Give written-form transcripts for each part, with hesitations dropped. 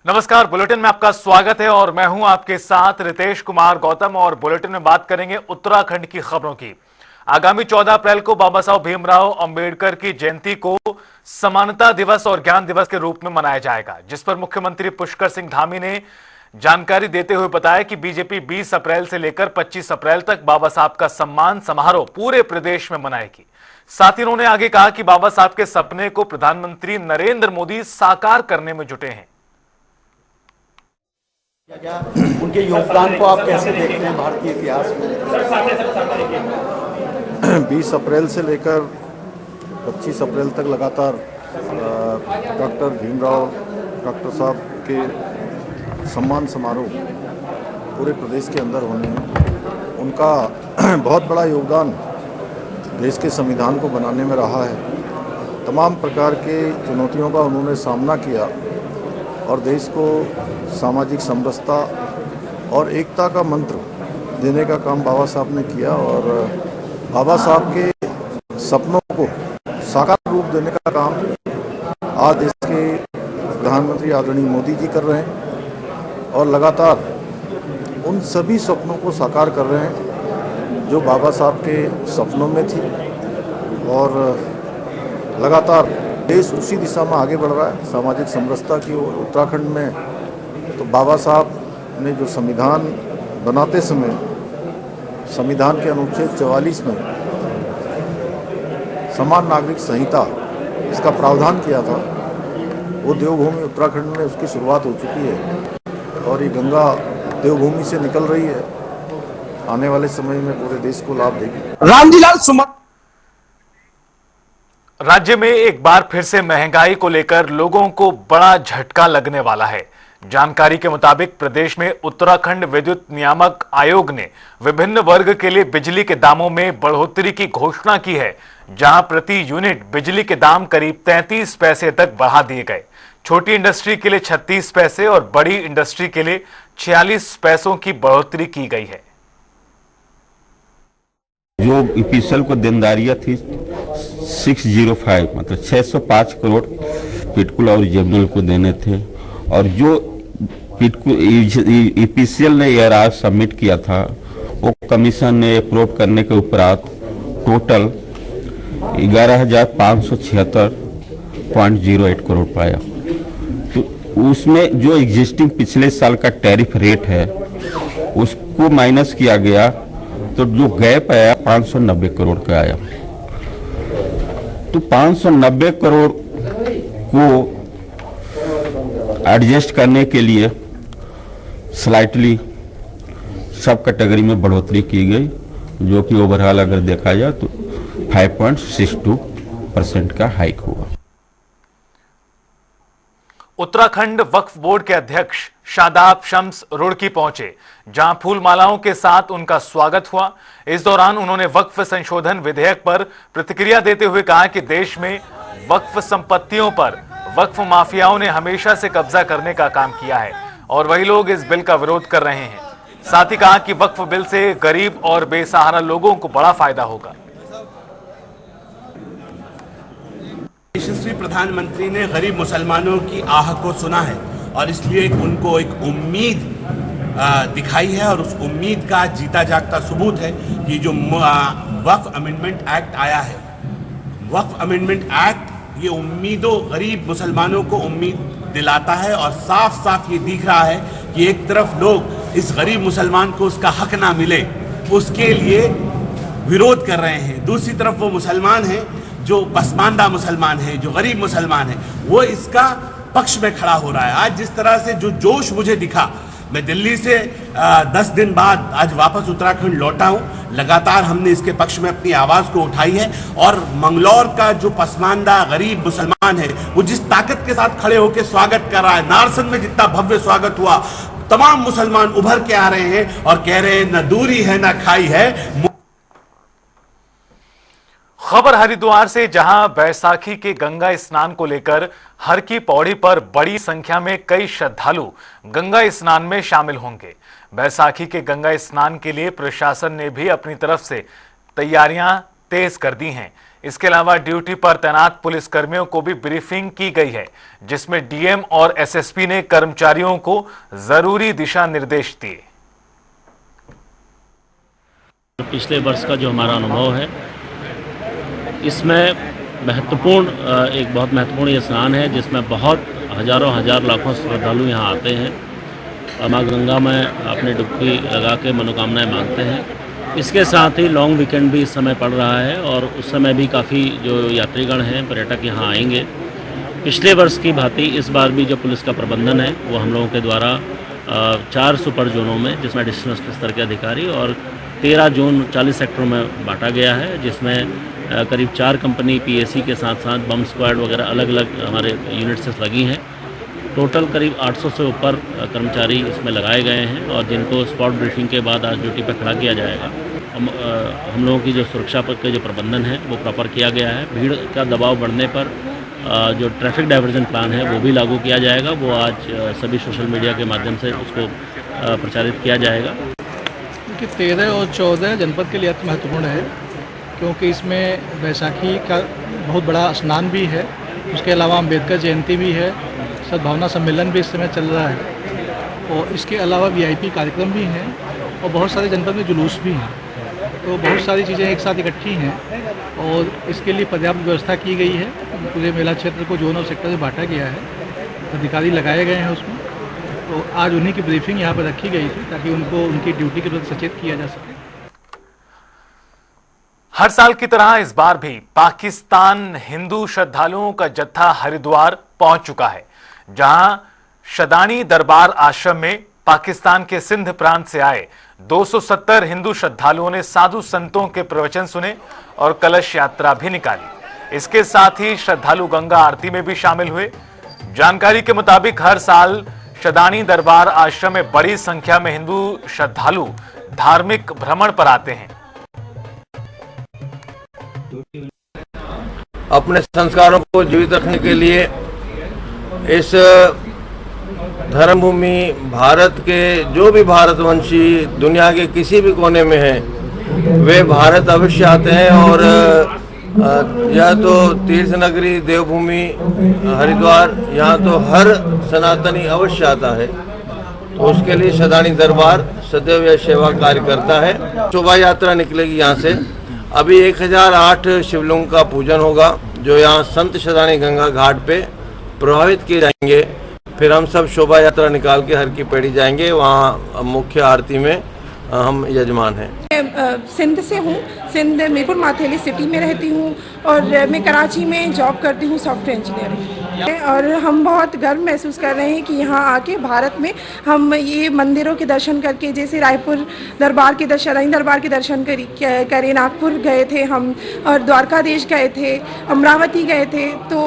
नमस्कार, बुलेटिन में आपका स्वागत है और मैं हूं आपके साथ रितेश कुमार गौतम। और बुलेटिन में बात करेंगे उत्तराखंड की खबरों की। आगामी 14 अप्रैल को बाबा साहब भीमराव अंबेडकर की जयंती को समानता दिवस और ज्ञान दिवस के रूप में मनाया जाएगा, जिस पर मुख्यमंत्री पुष्कर सिंह धामी ने जानकारी देते हुए बताया कि बीजेपी 20 अप्रैल से लेकर 25 अप्रैल तक बाबा साहब का सम्मान समारोह पूरे प्रदेश में मनाएगी। साथ ही उन्होंने आगे कहा कि बाबा साहब के सपने को प्रधानमंत्री नरेंद्र मोदी साकार करने में जुटे हैं। क्या उनके योगदान को आप कैसे देखते हैं भारतीय इतिहास में? 20 अप्रैल से लेकर 25 अप्रैल तक लगातार डॉक्टर भीमराव डॉक्टर साहब के सम्मान समारोह पूरे प्रदेश के अंदर होने हैं। उनका बहुत बड़ा योगदान देश के संविधान को बनाने में रहा है। तमाम प्रकार के चुनौतियों का उन्होंने सामना किया और देश को सामाजिक समरसता और एकता का मंत्र देने का काम बाबा साहब ने किया और बाबा साहब के सपनों को साकार रूप देने का काम आज देश के प्रधानमंत्री आदरणीय मोदी जी कर रहे हैं और लगातार उन सभी सपनों को साकार कर रहे हैं जो बाबा साहब के सपनों में थी और लगातार देश उसी दिशा में आगे बढ़ रहा है, सामाजिक समरसता की ओर। उत्तराखंड में तो बाबा साहब ने जो संविधान बनाते समय संविधान के अनुच्छेद 44 में समान नागरिक संहिता इसका प्रावधान किया था, वो देवभूमि उत्तराखंड में उसकी शुरुआत हो चुकी है और ये गंगा देवभूमि से निकल रही है। आने वाले समय में पूरे देश को लाभ देगी। रामजीलाल सुमन। राज्य में एक बार फिर से महंगाई को लेकर लोगों को बड़ा झटका लगने वाला है। जानकारी के मुताबिक प्रदेश में उत्तराखंड विद्युत नियामक आयोग ने विभिन्न वर्ग के लिए बिजली के दामों में बढ़ोतरी की घोषणा की है, जहां प्रति यूनिट बिजली के दाम करीब 33 पैसे तक बढ़ा दिए गए। छोटी इंडस्ट्री के लिए 36 पैसे और बड़ी इंडस्ट्री के लिए 46 पैसों की बढ़ोतरी की गई है। जो ईपीएसएल को देनदारियां थी 605 मतलब 605 करोड़ पिटकुल और जेबनल को देने थे और जो ईपीएसएल ने एआरआर सबमिट किया था वो कमीशन ने अप्रूव करने के उपरांत टोटल 11,576.08 करोड़ पाया। तो उसमें जो एग्जिस्टिंग पिछले साल का टैरिफ रेट है उसको माइनस किया गया तो जो गैप आया 590 करोड़ का आया। तो 590 करोड़ को एडजस्ट करने के लिए स्लाइटली सब कैटेगरी में बढ़ोतरी की गई, जो कि ओवरऑल अगर देखा जाए तो 5.62% का हाइक हुआ। उत्तराखंड वक्फ बोर्ड के अध्यक्ष शादाब शम्स रुड़की पहुंचे, जहां फूल मालाओं के साथ उनका स्वागत हुआ। इस दौरान उन्होंने वक्फ संशोधन विधेयक पर प्रतिक्रिया देते हुए कहा कि देश में वक्फ संपत्तियों पर वक्फ माफियाओं ने हमेशा से कब्जा करने का काम किया है और वही लोग इस बिल का विरोध कर रहे हैं। साथ ही कहा कि वक्फ बिल से गरीब और बेसहारा लोगों को बड़ा फायदा होगा। यशस्वी प्रधानमंत्री ने गरीब मुसलमानों की आह को सुना है और इसलिए उनको एक उम्मीद दिखाई है और उस उम्मीद का जीता जागता सबूत है कि जो वक्फ अमेंडमेंट एक्ट आया है। वक्फ अमेंडमेंट एक्ट ये उम्मीदों गरीब मुसलमानों को उम्मीद दिलाता है और साफ साफ ये दिख रहा है कि एक तरफ लोग इस गरीब मुसलमान को उसका हक ना मिले उसके लिए विरोध कर रहे हैं, दूसरी तरफ वो मुसलमान हैं जो पसमानदा मुसलमान है, जो गरीब मुसलमान है, वो इसका पक्ष में खड़ा हो रहा है। आज जिस तरह से जो जोश मुझे दिखा, मैं दिल्ली से 10 दिन बाद आज वापस उत्तराखंड लौटा हूँ। लगातार हमने इसके पक्ष में अपनी आवाज़ को उठाई है और मंगलौर का जो पसमानदा गरीब मुसलमान है वो जिस ताकत के साथ खड़े होकर स्वागत कर रहा है, नारसन में जितना भव्य स्वागत हुआ, तमाम मुसलमान उभर के आ रहे हैं और कह रहे हैं न दूरी है न खाई है। खबर हरिद्वार से, जहां बैसाखी के गंगा स्नान को लेकर हर की पौड़ी पर बड़ी संख्या में कई श्रद्धालु गंगा स्नान में शामिल होंगे। बैसाखी के गंगा स्नान के लिए प्रशासन ने भी अपनी तरफ से तैयारियां तेज कर दी हैं। इसके अलावा ड्यूटी पर तैनात पुलिस कर्मियों को भी ब्रीफिंग की गई है, जिसमें डीएम और एसएसपी ने कर्मचारियों को जरूरी दिशा निर्देश दिए। पिछले वर्ष का जो हमारा अनुभव है, इसमें एक बहुत महत्वपूर्ण ये स्नान है, जिसमें बहुत हजार लाखों श्रद्धालु यहाँ आते हैं और माँ गंगा में अपनी डुबकी लगा के मनोकामनाएं मांगते हैं। इसके साथ ही लॉन्ग वीकेंड भी इस समय पड़ रहा है और उस समय भी काफ़ी जो यात्रीगण हैं, पर्यटक यहाँ आएंगे। पिछले वर्ष की भांति इस बार भी जो पुलिस का प्रबंधन है वो हम लोगों के द्वारा 4 सुपर जोनों में, जिसमें एडिशनल स्तर के अधिकारी और 13 जोन 40 सेक्टरों में बांटा गया है, जिसमें करीब 4 कंपनी पीएसी के साथ साथ बम स्क्वाड वगैरह अलग अलग हमारे यूनिट से लगी हैं। टोटल करीब 800 से ऊपर कर्मचारी इसमें लगाए गए हैं और जिनको स्पॉट ब्रीफिंग के बाद आज ड्यूटी पर खड़ा किया जाएगा। हम लोगों की जो सुरक्षा पर के जो प्रबंधन है वो प्रॉपर किया गया है। भीड़ का दबाव बढ़ने पर जो ट्रैफिक डाइवर्जन प्लान है वो भी लागू किया जाएगा। वो आज सभी सोशल मीडिया के माध्यम से उसको प्रचारित किया जाएगा। कि 13 और 14 जनपद के लिए अति महत्वपूर्ण है, क्योंकि इसमें बैसाखी का बहुत बड़ा स्नान भी है। उसके अलावा अम्बेडकर जयंती भी है, सद्भावना सम्मेलन भी इस समय चल रहा है और इसके अलावा वीआईपी कार्यक्रम भी हैं और बहुत सारे जनपद में जुलूस भी हैं। तो बहुत सारी चीज़ें एक साथ इकट्ठी हैं और इसके लिए पर्याप्त व्यवस्था की गई है। पूरे मेला क्षेत्र को जोन और सेक्टर से बांटा गया है, अधिकारी लगाए गए हैं उसमें। तो आज उन्हीं की ब्रीफिंग यहाँ पर रखी गई थी ताकि उनको उनकी ड्यूटी के प्रति सचेत किया जा सके। हर साल की तरह इस बार भी पाकिस्तान हिंदू श्रद्धालुओं का जत्था हरिद्वार पहुंच चुका है, जहां शदानी दरबार आश्रम में पाकिस्तान के सिंध प्रांत से आए 270 हिंदू श्रद्धालुओं ने साधु संतों के प्रवचन सुने और कलश यात्रा भी निकाली। इसके साथ ही श्रद्धालु गंगा आरती में भी शामिल हुए। जानकारी के मुताबिक हर साल शदानी दरबार आश्रम में बड़ी संख्या में हिंदू श्रद्धालु धार्मिक भ्रमण पर आते हैं। अपने संस्कारों को जीवित रखने के लिए इस धर्म भूमि भारत के जो भी भारतवंशी दुनिया के किसी भी कोने में हैं, वे भारत अवश्य आते हैं। और यह तो तीर्थ नगरी देवभूमि हरिद्वार, यहाँ तो हर सनातनी अवश्य आता है। तो उसके लिए शदानी दरबार सदैव यह सेवा कार्य करता है। शोभा यात्रा निकलेगी यहाँ से। अभी 1008 शिवलिंगों का पूजन होगा, जो यहाँ संत शदानी गंगा घाट पे प्रभावित किए जाएंगे। फिर हम सब शोभा यात्रा निकाल के हर की पेड़ी जाएंगे। वहाँ मुख्य आरती में हम यजमान हैं। सिंध से हूँ, सिंध मीरपुर माथेली सिटी में रहती हूँ और मैं कराची में जॉब करती हूँ सॉफ्टवेयर इंजीनियरिंग। और हम बहुत गर्व महसूस कर रहे हैं कि यहाँ आके भारत में हम ये मंदिरों के दर्शन करके, जैसे रायपुर दरबार के दर्शन करे, नागपुर गए थे हम और द्वारकाधीश गए थे, अमरावती गए थे। तो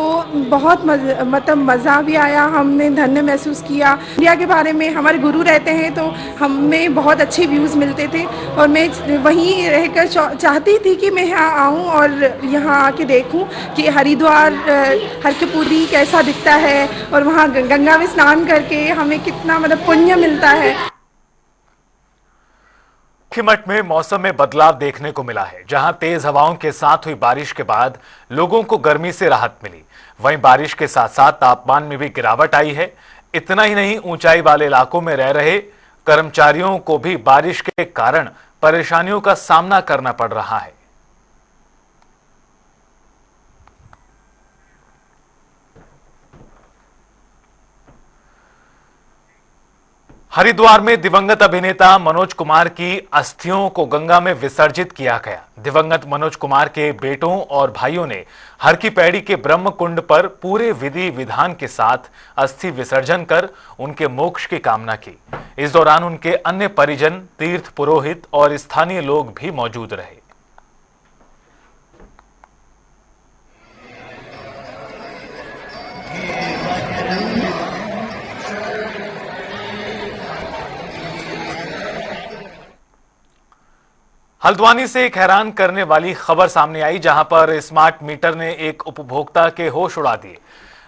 बहुत मज़ा भी आया, हमने धन्य महसूस किया। इंडिया के बारे में हमारे गुरु रहते हैं तो हमें बहुत अच्छे व्यूज़ मिलते थे और मैं वहीं रहकर चाहती थी कि मैं यहाँ आऊँ और यहाँ आके देखूँ कि हरिद्वार हर की पूरी कैसा दिखता है और वहाँ गंगा में स्नान करके हमें कितना पुण्य मिलता है। खिमट में मौसम में बदलाव देखने को मिला है, जहां तेज हवाओं के साथ हुई बारिश के बाद लोगों को गर्मी से राहत मिली। वहीं बारिश के साथ साथ तापमान में भी गिरावट आई है। इतना ही नहीं, ऊंचाई वाले इलाकों में रह रहे कर्मचारियों को भी बारिश के कारण परेशानियों का सामना करना पड़ रहा है। हरिद्वार में दिवंगत अभिनेता मनोज कुमार की अस्थियों को गंगा में विसर्जित किया गया। दिवंगत मनोज कुमार के बेटों और भाइयों ने हर की पैड़ी के ब्रह्म कुंड पर पूरे विधि विधान के साथ अस्थि विसर्जन कर उनके मोक्ष की कामना की। इस दौरान उनके अन्य परिजन, तीर्थ पुरोहित और स्थानीय लोग भी मौजूद रहे। हल्द्वानी से एक हैरान करने वाली खबर सामने आई, जहां पर स्मार्ट मीटर ने एक उपभोक्ता के होश उड़ा दिए।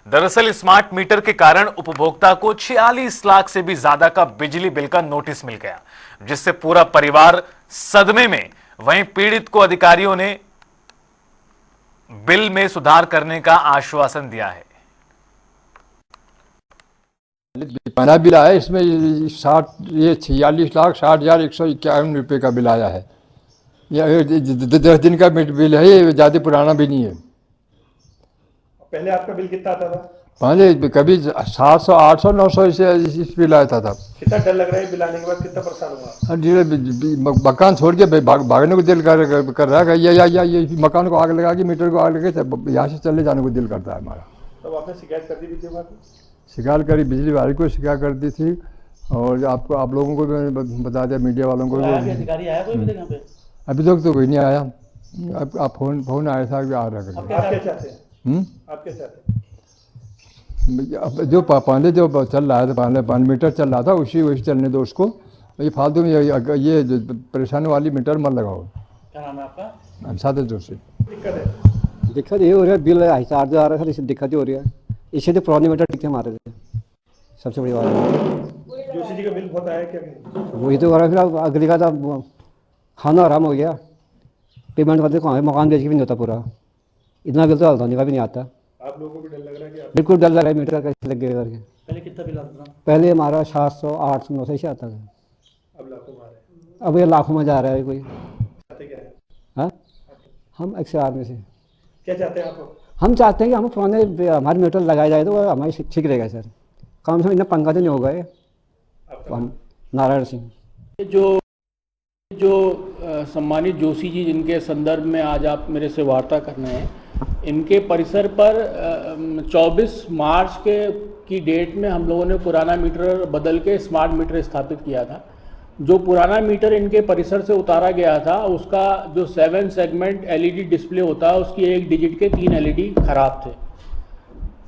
दरअसल स्मार्ट मीटर के कारण उपभोक्ता को 46 लाख से भी ज्यादा का बिजली बिल का नोटिस मिल गया, जिससे पूरा परिवार सदमे में। वहीं पीड़ित को अधिकारियों ने बिल में सुधार करने का आश्वासन दिया है। पहला बिल आया, इसमें 46,60,60,151 रुपये का बिल आया है। यह 10 दिन का बिल है, ये ज़्यादा पुराना भी नहीं है। पहले आपका बिल कितना आता था? पहले कभी 700, 800, 900 इस बिल आता था। कितना डर लग रहा है बिल आने के बाद? कितना परेशान हुआ? मकान छोड़ के भागने को दिल कर रहा है। ये मकान को आग लगा के, मीटर को आग लगा के यहाँ से चले जाने को दिल करता है हमारा। तब आपने शिकायत कर दी बिजली विभाग को? शिकायत करी, बिजली वाले को शिकायत कर दी थी, और आपको आप लोगों को भी बता दिया, मीडिया वालों को भी। अधिकारी आया कोई यहाँ पे? अभी तक तो कोई नहीं आया। आप फोन आया था कि आ रहा है। आप क्या चाहते हैं? आप क्या चाहते हैं? जो पहले जो चल रहा था, पहले मीटर चल रहा था, वही चलने दो उसको। ये फालतू में ये परेशानी वाली मीटर मत लगाओ। क्या नाम है आपका? सादे जोशी। दिक्कत ये हो रहा है, बिल हिसाब से आ रहा है, इससे दिक्कत हो रही है। इससे तो पुराने मीटर ठीक थे हमारे से, सबसे बड़ी बात है। जोशी जी का बिल बहुत आया क्या? वही तो हो रहा है। फिर अगली का तो खाना आराम हो गया, पेमेंट करते कहाँ है, मकान बेच के भी नहीं होता पूरा। इतना बिल तो हल्द्वानी का भी नहीं आता। आप लोगों को भी डर लग रहा है कि बिल्कुल डर लग रहा है, मीटर कैसे लग गया करके। पहले कितना बिल आता था? पहले हमारा 700, 800, 900 से आता था। अब लाखों में आ रहा है। अब ये लाखों में जा रहा है कोई। चाहते क्या है? हाँ, हम XR में से क्या चाहते हैं आप? हम चाहते हैं कि हम पुराने हमारे मीटर लगाए जाए तो हमारी ठीक रहेगा सर। कम से कम इतना पंखा तो नहीं होगा ये। नारायण सिंह। जो सम्मानित जोशी जी जिनके संदर्भ में आज आप मेरे से वार्ता करने हैं, इनके परिसर पर 24 मार्च की डेट में हम लोगों ने पुराना मीटर बदल के स्मार्ट मीटर स्थापित किया था। जो पुराना मीटर इनके परिसर से उतारा गया था, उसका जो 7 सेगमेंट LED डिस्प्ले होता है, उसकी 1 डिजिट के 3 LED खराब थे,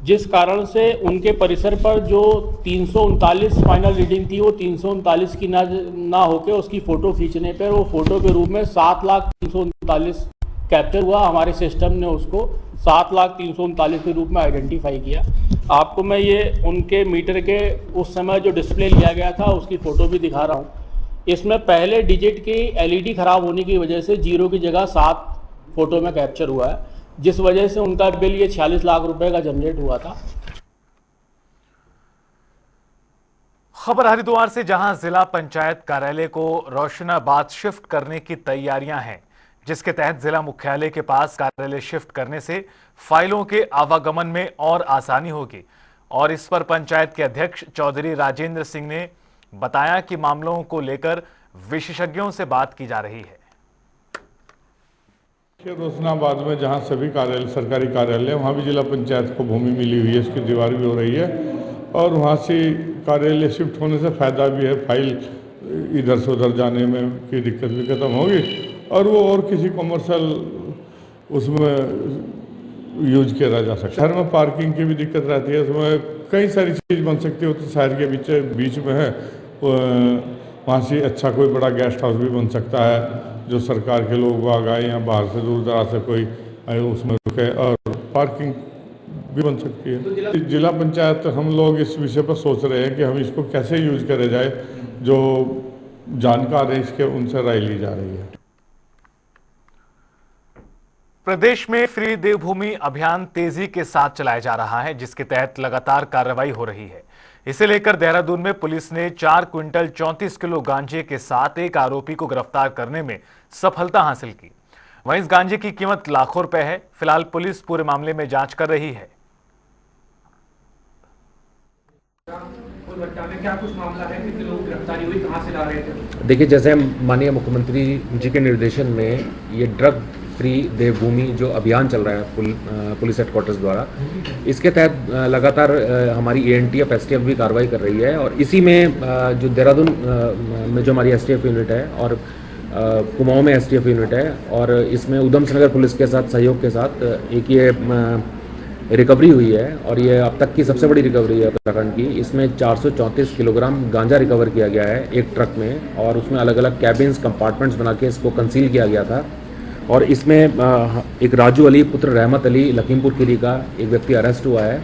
जिस कारण से उनके परिसर पर जो 339 फाइनल रीडिंग थी, वो 339 की ना होके उसकी फ़ोटो खींचने पर वो फ़ोटो के रूप में 7,339 कैप्चर हुआ। हमारे सिस्टम ने उसको 7,339 के रूप में आइडेंटिफाई किया। आपको मैं ये उनके मीटर के उस समय जो डिस्प्ले लिया गया था उसकी फ़ोटो भी दिखा रहा हूँ। इसमें पहले डिजिट की LED ख़राब होने की वजह से 0 की जगह 7 फ़ोटो में कैप्चर हुआ है, जिस वजह से उनका बिल ये 46 लाख रुपए का जनरेट हुआ था। खबर हरिद्वार से, जहां जिला पंचायत कार्यालय को रोशनाबाद शिफ्ट करने की तैयारियां हैं, जिसके तहत जिला मुख्यालय के पास कार्यालय शिफ्ट करने से फाइलों के आवागमन में और आसानी होगी। और इस पर पंचायत के अध्यक्ष चौधरी राजेंद्र सिंह ने बताया कि मामलों को लेकर विशेषज्ञों से बात की जा रही है। रोशनाबाद में जहां सभी कार्यालय, सरकारी कार्यालय, वहां भी जिला पंचायत को भूमि मिली हुई है, इसकी दीवार भी हो रही है, और वहां से कार्यालय शिफ्ट होने से फ़ायदा भी है। फाइल इधर से उधर जाने में की दिक्कत भी खत्म होगी, और वो और किसी कमर्शियल उसमें यूज किया जा सकता है। शहर में पार्किंग की भी दिक्कत रहती है, उसमें कई सारी चीज़ बन सकती है। तो शहर के बीच में है, वहाँ से अच्छा कोई बड़ा गेस्ट हाउस भी बन सकता है, जो सरकार के लोग आ गए या बाहर से दूर दराज से कोई उसमें रुके, और पार्किंग भी बन सकती है। जिला पंचायत हम लोग इस विषय पर सोच रहे हैं कि हम इसको कैसे यूज करे जाए। जो जानकार है इसके, उनसे राय ली जा रही है। प्रदेश में फ्री देवभूमि अभियान तेजी के साथ चलाया जा रहा है, जिसके तहत लगातार कार्रवाई हो रही है। इसे लेकर देहरादून में पुलिस ने 4 क्विंटल 34 किलो गांजे के साथ एक आरोपी को गिरफ्तार करने में सफलता हासिल की। वहीं इस गांजे की कीमत लाखों रुपए है। फिलहाल पुलिस पूरे मामले में जांच कर रही है। क्या कुछ मामला है, कितने लोग गिरफ्तारी हुई, कहां से ला रहे थे? देखिए, जैसे माननीय मुख्यमंत्री जी के निर्देशन में ये ड्रग फ्री देवभूमि जो अभियान चल रहा है पुलिस हेडक्वार्टर्स द्वारा, इसके तहत लगातार हमारी ANTF STF भी कार्रवाई कर रही है। और इसी में जो देहरादून में जो हमारी STF यूनिट है और कुमाऊं में STF यूनिट है, और इसमें उधमसिंह नगर पुलिस के साथ सहयोग के साथ एक ये रिकवरी हुई है, और ये अब तक की सबसे बड़ी रिकवरी है उत्तराखंड की। इसमें 434 किलोग्राम गांजा रिकवर किया गया है एक ट्रक में, और उसमें अलग अलग कैबिन्स, कंपार्टमेंट्स बना के इसको कंसील किया गया था। और इसमें एक राजू अली पुत्र रहमत अली लखीमपुर खीरी का एक व्यक्ति अरेस्ट हुआ है।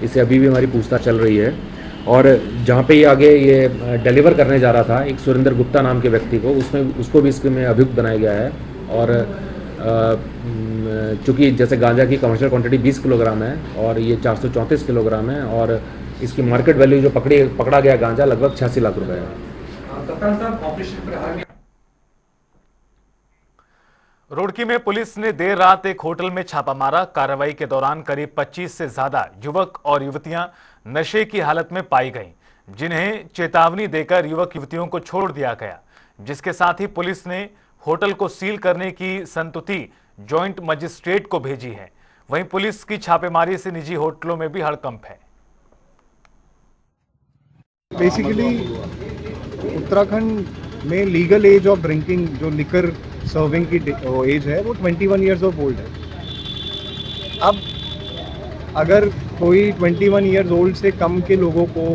इसे अभी भी हमारी पूछताछ चल रही है। और जहाँ पे ये आगे ये डिलीवर करने जा रहा था एक सुरेंद्र गुप्ता नाम के व्यक्ति को, उसको भी इसके में अभियुक्त बनाया गया है। और चूँकि जैसे गांजा की कमर्शियल क्वांटिटी 20 किलोग्राम है और ये 434 किलोग्राम है और इसकी मार्केट वैल्यू जो पकड़ा गया गांजा लगभग 86 लाख रुपए है। रुड़की में पुलिस ने देर रात एक होटल में छापा मारा। कार्रवाई के दौरान करीब 25 से ज्यादा युवक और युवतियां नशे की हालत में पाई गईं, जिन्हें चेतावनी देकर युवक युवतियों को छोड़ दिया गया। जिसके साथ ही पुलिस ने होटल को सील करने की संतुति जॉइंट मजिस्ट्रेट को भेजी है। वहीं पुलिस की छापेमारी से निजी होटलों में भी हड़कंप है। बेसिकली उत्तराखंड में लीगल एज ऑफ ड्रिंकिंग जो लिकर सर्विंग की एज है वो 21 ईयर्स ऑफ ओल्ड है। अब अगर कोई 21 ईयर्स ओल्ड से कम के लोगों को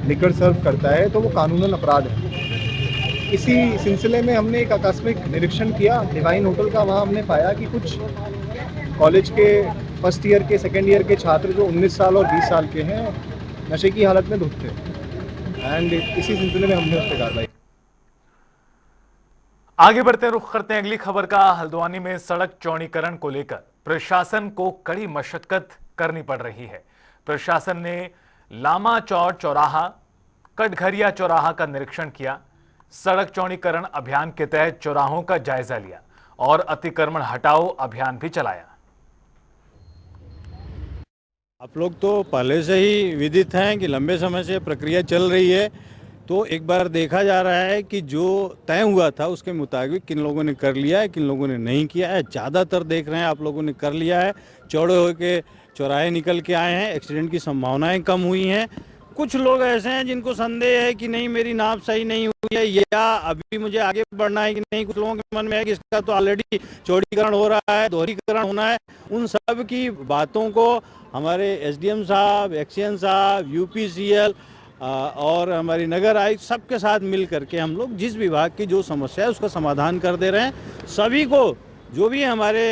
लिकर सर्व करता है तो वो कानूनन अपराध है। इसी सिलसिले में हमने एक आकस्मिक निरीक्षण किया डिवाइन होटल का। वहाँ हमने पाया कि कुछ कॉलेज के फर्स्ट ईयर के सेकेंड ईयर के छात्र जो 19 साल और 20 साल के हैं नशे की हालत में धुत थे एंड इसी सिलसिले में हमने उस पर कार्रवाई। आगे बढ़ते हैं, रुख करते हैं अगली खबर का। हल्द्वानी में सड़क चौड़ीकरण को लेकर प्रशासन को कड़ी मशक्कत करनी पड़ रही है। प्रशासन ने लामा चौड़ चौराहा, कटघरिया चौराहा का निरीक्षण किया। सड़क चौड़ीकरण अभियान के तहत चौराहों का जायजा लिया और अतिक्रमण हटाओ अभियान भी चलाया। आप लोग तो पहले से ही विदित हैं कि लंबे समय से प्रक्रिया चल रही है, तो एक बार देखा जा रहा है कि जो तय हुआ था उसके मुताबिक किन लोगों ने कर लिया है, किन लोगों ने नहीं किया है। ज़्यादातर देख रहे हैं आप लोगों ने कर लिया है, चौड़े होकर चौराहे निकल के आए हैं, एक्सीडेंट की संभावनाएं कम हुई हैं। कुछ लोग ऐसे हैं जिनको संदेह है कि नहीं मेरी नाप सही नहीं हुई है या अभी मुझे आगे बढ़ना है कि नहीं। कुछ लोगों के मन में है कि इसका तो ऑलरेडी चौड़ीकरण हो रहा है, दोहरीकरण होना है। उन सब की बातों को हमारे एसडीएम साहब, एक्सीएन साहब, यूपीसीएल और हमारी नगर आयुक्त सबके साथ मिल करके हम लोग जिस विभाग की जो समस्या है उसका समाधान कर दे रहे हैं। सभी को जो भी हमारे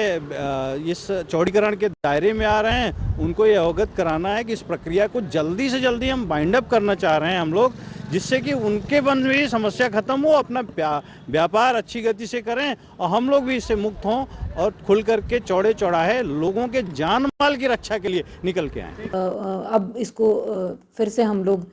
इस चौड़ीकरण के दायरे में आ रहे हैं उनको ये अवगत कराना है कि इस प्रक्रिया को जल्दी से जल्दी हम बाइंड अप करना चाह रहे हैं हम लोग, जिससे कि उनके मन में भी समस्या खत्म हो, अपना व्यापार अच्छी गति से करें और हम लोग भी इससे मुक्त हों और खुल करके चौड़े चौराहे लोगों के जान माल की रक्षा के लिए निकल के आएँ। अब इसको फिर से हम लोग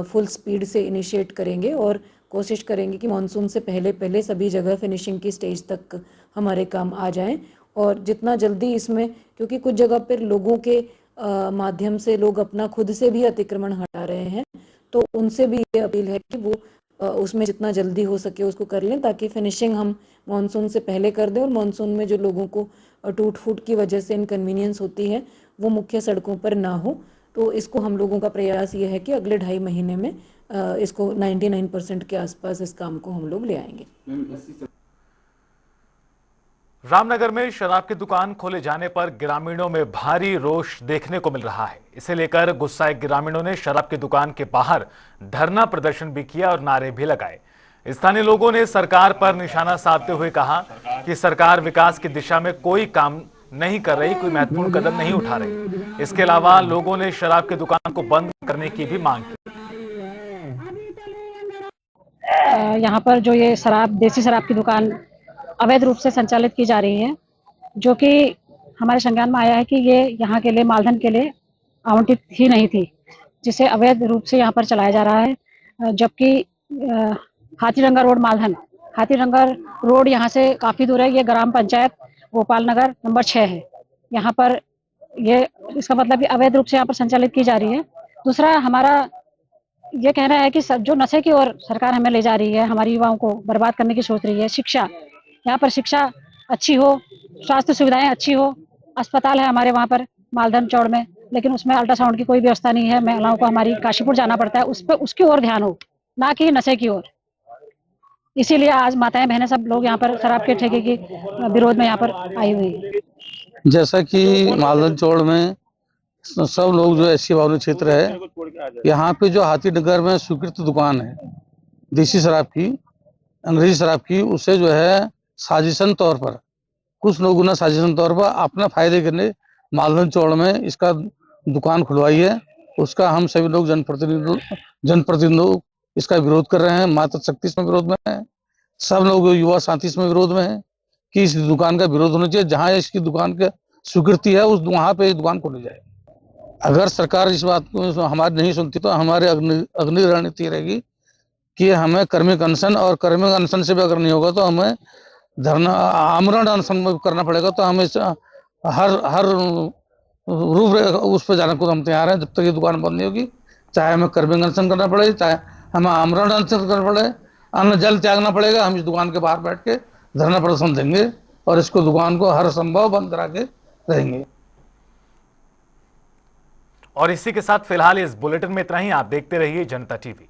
फुल स्पीड से इनिशिएट करेंगे और कोशिश करेंगे कि मानसून से पहले सभी जगह फिनिशिंग की स्टेज तक हमारे काम आ जाएं और जितना जल्दी इसमें, क्योंकि कुछ जगह पर लोगों के माध्यम से लोग अपना खुद से भी अतिक्रमण हटा रहे हैं, तो उनसे भी ये अपील है कि वो उसमें जितना जल्दी हो सके उसको कर लें ताकि फिनिशिंग हम मानसून से पहले कर दें और मानसून में जो लोगों को टूट फूट की वजह से इनकन्वीनियंस होती है वो मुख्य सड़कों पर ना हो। तो इसको हम लोगों का प्रयास ये है कि अगले 2.5 महीने में इसको 99% के आसपास इस काम को हम लोग ले आएंगे। रामनगर में शराब की दुकान खोले जाने पर ग्रामीणों में भारी रोष देखने को मिल रहा है। इसे लेकर गुस्साए ग्रामीणों ने शराब की दुकान के बाहर धरना प्रदर्शन भी किया और नारे भी लगाए। स्थानीय लोगों ने सरकार पर निशाना साधते हुए कहा कि सरकार विकास की दिशा में कोई काम नहीं कर रही, कोई महत्वपूर्ण कदम नहीं उठा रही। इसके अलावा लोगों ने शराब की दुकान को बंद करने की भी मांग की। यहाँ पर जो ये शराब, देसी शराब की दुकान अवैध रूप से संचालित की जा रही है, जो कि हमारे संज्ञान में आया है कि ये यहाँ के लिए मालधन के लिए आवंटित ही नहीं थी, जिसे अवैध रूप से यहाँ पर चलाया जा रहा है। जबकि हाथीरंगा रोड मालधन, हाथीरंगा रोड यहाँ से काफ़ी दूर है। ये ग्राम पंचायत गोपाल नगर नंबर 6 है। यहाँ पर ये, इसका मतलब कि अवैध रूप से यहाँ पर संचालित की जा रही है। दूसरा हमारा ये कहना है कि जो नशे की ओर सरकार हमें ले जा रही है, हमारी युवाओं को बर्बाद करने की सोच रही है। शिक्षा, यहाँ पर शिक्षा अच्छी हो, स्वास्थ्य सुविधाएं अच्छी हो, अस्पताल है हमारे वहाँ पर मालधन चौड़ में, लेकिन उसमें अल्ट्रासाउंड की कोई व्यवस्था नहीं है। महिलाओं को हमारी काशीपुर जाना पड़ता है, उस पर उसकी ओर ध्यान हो, ना कि नशे की ओर। इसीलिए आज माताएं बहनें सब लोग यहाँ पर शराब के ठेके के विरोध में यहाँ पर आई हुई है। जैसा कि मालधन चौड़ में सब लोग जो ऐसी बावली क्षेत्र है, यहाँ पे जो हाथीनगर में स्वीकृत दुकान है देसी शराब की, अंग्रेजी शराब की, उसे जो है साजिशन तौर पर कुछ लोगों ने साजिशन तौर पर अपना फायदे के लिए मालधन चौड़ में इसका दुकान खुलवाई है। उसका हम सभी लोग जनप्रतिनिधि इसका विरोध कर रहे हैं। मातृ शक्ति इसमें विरोध में है, सब लोग युवा साथी इसमें विरोध में है। कि इस दुकान का विरोध होना चाहिए, जहां इसकी दुकान का स्वीकृति है उस वहां पे दुकान खोली जाए। अगर सरकार इस बात को हमारी नहीं सुनती तो हमारी अग्नि रणनीति रहेगी कि हमें कर्मिक अनशन, और कर्मिक अनशन से भी अगर नहीं होगा तो हमें धरना आमरण अनशन करना पड़ेगा। तो हमें हर रूप उस पर जाने को हम तैयार हैं जब तक ये दुकान बंद नहीं होगी। चाहे हमें कर्मिक अनशन करना पड़े, चाहे हमें आमरण अनशन करना पड़े, अन्न जल त्यागना पड़ेगा, हम इस दुकान के बाहर बैठ के धरना प्रदर्शन देंगे और इसको दुकान को हर संभव बंद करा के रहेंगे। और इसी के साथ फिलहाल इस बुलेटिन में इतना ही। आप देखते रहिए जनता टीवी।